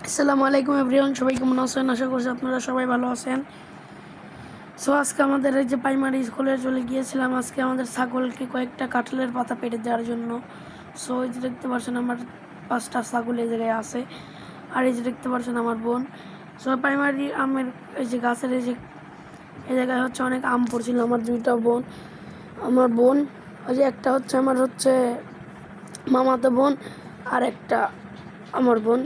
আসসালামু আলাইকুম এভরিওয়ান, সবাই কেমন আছেন? আশা করছি আপনারা সবাই ভালো আছেন। সো আজকে আমাদের এই যে প্রাইমারি স্কুলে চলে গিয়েছিলাম। আজকে আমাদের ছাগলকে কয়েকটা কাঁঠালের পাতা পেড়ে দেওয়ার জন্য। সো এই যে দেখতে পাচ্ছেন আমার 5টা ছাগল এই জায়গায় আছে। আর এই যে দেখতে পাচ্ছেন আমার বোন। সো প্রাইমারি আমের এই যে গাছের এই জায়গায় হচ্ছে অনেক আম পড়ছিল। আমার আমার বোন ওই যে একটা হচ্ছে আমার মামাতো বোন, আর একটা আমার বোন,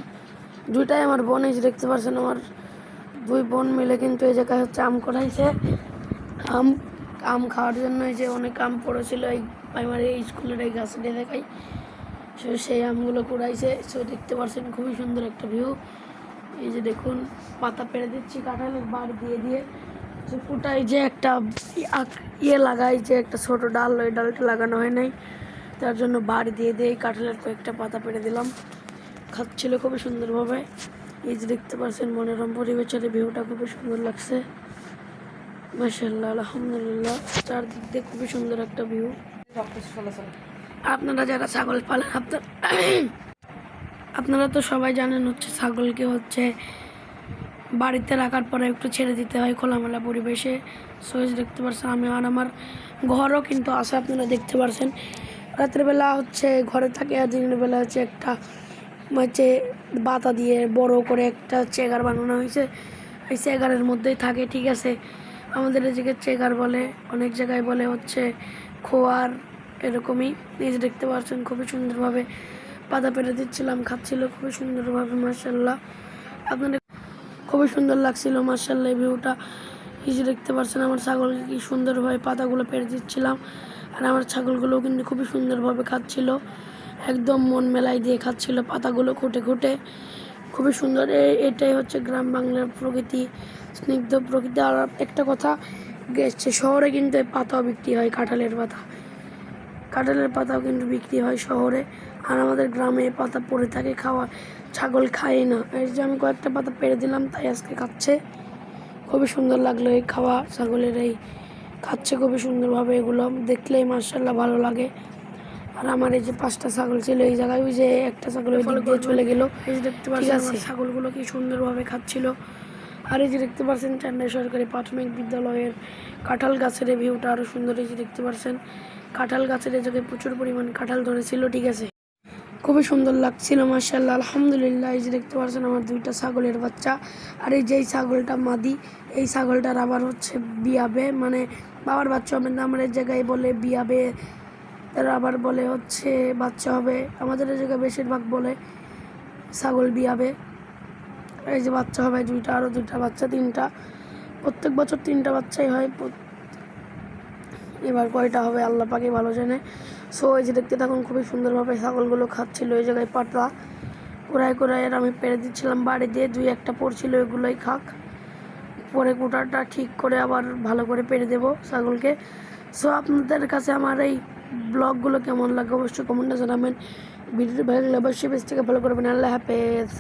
দুইটাই আমার বোন। এই যে দেখতে পাচ্ছেন আমার দুই বোন মিলে কিন্তু এই জায়গায় হচ্ছে আম করাইছে। আম আম খাওয়ার জন্য এই যে অনেক আম পড়েছিল এই প্রাইমারি স্কুলের এই গাছটা দেখাই। সেই আমগুলো কুড়াইছে। সো দেখতে পাচ্ছেন খুবই সুন্দর একটা ভিউ। এই যে দেখুন পাতা পেড়ে দিচ্ছি কাঁঠালের বাড় দিয়ে দিয়ে। কুটাই যে একটা লাগাই, যে একটা ছোট ডাল, ওই ডালটা লাগানো হয় নাই, তার জন্য বাড়ি দিয়ে দিয়ে কাঁঠালের কয়েকটা পাতা পেড়ে দিলাম। খাচ্ছিল খুবই সুন্দরভাবে। এই যে দেখতে পাচ্ছেন মনোরম পরিবেশের ভিউটা খুবই সুন্দর লাগছে। মাশাআল্লাহ, আলহামদুলিল্লাহ, চারদিক দিয়ে খুবই সুন্দর একটা ভিউ। আপনারা যারা ছাগল পালেন আপনারা তো সবাই জানেন হচ্ছে ছাগলকে হচ্ছে বাড়িতে রাখার পরে একটু ছেড়ে দিতে হয় খোলামেলা পরিবেশে। সো দেখতে পাচ্ছেন আমি আর আমার ঘরও কিন্তু আছে, আপনারা দেখতে পাচ্ছেন। রাতের বেলা হচ্ছে ঘরে থাকে, আর দিনের বেলা হচ্ছে একটা বাতা দিয়ে বড় করে একটা চেগার বানানো হয়েছে। এই চেগারের মধ্যেই থাকে, ঠিক আছে। আমাদের এই জায়গায় চেগার বলে, অনেক জায়গায় বলে হচ্ছে খোয়ার, এরকমই। এই যে দেখতে পাচ্ছেন খুবই সুন্দরভাবে পাতা পেরে দিচ্ছিলাম, খাচ্ছিল খুবই সুন্দরভাবে। মাশাআল্লাহ, আপনাদের খুবই সুন্দর লাগছিল মাশাআল্লাহ এই ভিউটা। এই যে দেখতে পাচ্ছেন আমার ছাগলকে কি সুন্দরভাবে পাতাগুলো পেরে দিচ্ছিলাম, আর আমার ছাগলগুলোও কিন্তু খুবই সুন্দরভাবে খাচ্ছিল, একদম মন মেলাই দিয়ে খাচ্ছিল পাতাগুলো খুঁটে খুঁটে। খুবই সুন্দর। এটাই হচ্ছে গ্রাম বাংলার প্রকৃতি, স্নিগ্ধ প্রকৃতি। আর একটা কথা গেছে, শহরে কিন্তু এই পাতাও বিক্রি হয়, কাঁঠালের পাতাও কিন্তু বিক্রি হয় শহরে। আর আমাদের গ্রামে পাতা পড়ে থাকে, ছাগল খায় না। এই যে আমি কয়েকটা পাতা পেরে দিলাম, তাই আজকে খাচ্ছে। খুবই সুন্দর লাগলো এই খাওয়া, ছাগলের এই খাচ্ছে খুবই সুন্দরভাবে। এগুলো দেখলেই মাশাআল্লাহ ভালো লাগে। আর আমার এই যে 5টা ছাগল ছিল এই জায়গায়, ওই যে একটা ছাগল ওই দিক দিয়ে চলে গেল। এই যে দেখতে পাচ্ছেন ছাগলগুলো কি সুন্দরভাবে খাচ্ছিল। আর এই যে দেখতে পাচ্ছেন চান্ডাই সরকারি প্রাথমিক বিদ্যালয়ের কাঁঠাল গাছের এই ভিউটা আরও সুন্দর। এই যে দেখতে পাচ্ছেন কাঁঠাল গাছের এই জায়গায় প্রচুর পরিমাণ কাঁঠাল ধরেছিল, ঠিক আছে। খুবই সুন্দর লাগছিল মাশাআল্লাহ, আলহামদুলিল্লাহ। এই যে দেখতে পাচ্ছেন আমার 2টা ছাগলের বাচ্চা। আর এই যেই ছাগলটা মাদি, এই ছাগলটার আবার হচ্ছে বিয়াবে, মানে বাবার বাচ্চা হবে না। আমার এই জায়গায় বলে বিয়াবে, তারা আবার বলে হচ্ছে বাচ্চা হবে। আমাদের এই জায়গায় বেশিরভাগ বলে ছাগল বিয়াবে। এই যে বাচ্চা হবে 2টা, আরও 2টা বাচ্চা, 3টা। প্রত্যেক বছর 3টা বাচ্চাই হয়, এবার কয়টা হবে আল্লাহ পাকে ভালো জানে। সো এই যে দেখতে থাকুন খুবই সুন্দরভাবে ছাগলগুলো খাচ্ছিল। এই জায়গায় পাতলা কোড়ায় আর আমি পেরে দিচ্ছিলাম বাড়ি দিয়ে, 2-1টা পড়ছিল, এগুলোই খাক। পরে কোটাটা ঠিক করে আবার ভালো করে পেরে দেবো ছাগলকে। সো আপনাদের কাছে আমার এই ব্লগগুলো কেমন লাগে অবশ্যই কমেন্টে জানাবেন। ভিডিওটি ভালো লাগলে অবশ্যই পেজ থেকে ফলো করবেন। আল্লাহ হাফেজ।